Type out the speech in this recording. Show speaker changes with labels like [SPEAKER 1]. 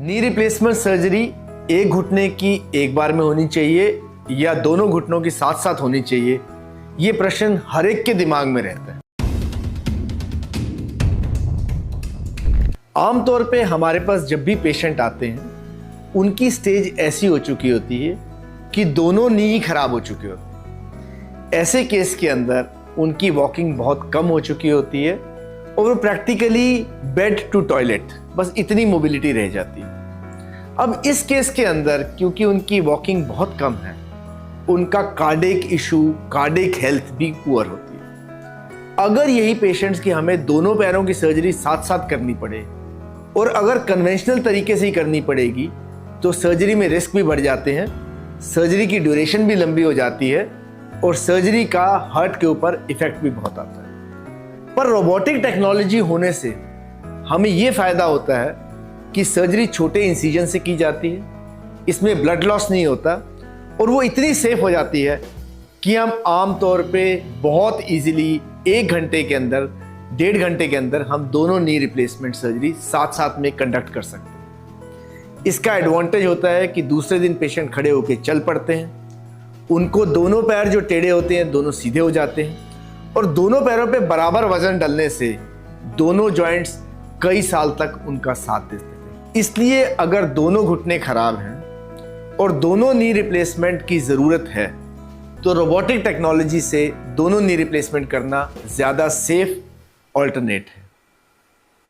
[SPEAKER 1] Knee replacement surgery एक घुटने की एक बार में होनी चाहिए या दोनों घुटनों की साथ साथ होनी चाहिए, ये प्रश्न हर एक के दिमाग में रहता है। आमतौर पे हमारे पास जब भी पेशेंट आते हैं उनकी स्टेज ऐसी हो चुकी होती है कि दोनों नी ही खराब हो चुके होते हैं। ऐसे केस के अंदर उनकी वॉकिंग बहुत कम हो चुकी होती है और वो प्रैक्टिकली बेड टू टॉयलेट बस इतनी मोबिलिटी रह जाती है। अब इस केस के अंदर क्योंकि उनकी वॉकिंग बहुत कम है, उनका कार्डियक इशू, कार्डियक हेल्थ भी पुअर होती है। अगर यही पेशेंट्स की हमें दोनों पैरों की सर्जरी साथ साथ करनी पड़े और अगर कन्वेंशनल तरीके से ही करनी पड़ेगी तो सर्जरी में रिस्क भी बढ़ जाते हैं, सर्जरी की ड्यूरेशन भी लंबी हो जाती है और सर्जरी का हार्ट के ऊपर इफेक्ट भी बहुत आता है। पर रोबोटिक टेक्नोलॉजी होने से हमें ये फायदा होता है कि सर्जरी छोटे इंसिजन से की जाती है, इसमें ब्लड लॉस नहीं होता और वो इतनी सेफ हो जाती है कि हम आम तौर पे बहुत इजीली 1 घंटे के अंदर, 1.5 घंटे के अंदर हम दोनों नी रिप्लेसमेंट सर्जरी साथ साथ में कंडक्ट कर सकते हैं। इसका एडवांटेज होता है कि दूसरे दिन पेशेंट खड़े होकर चल पड़ते हैं, उनको दोनों पैर जो टेढ़े होते हैं दोनों सीधे हो जाते हैं और दोनों पैरों पे बराबर वजन डलने से दोनों जॉइंट्स कई साल तक उनका साथ देते हैं। इसलिए अगर दोनों घुटने खराब हैं और दोनों नी रिप्लेसमेंट की ज़रूरत है तो रोबोटिक टेक्नोलॉजी से दोनों नी रिप्लेसमेंट करना ज़्यादा सेफ ऑल्टरनेट है।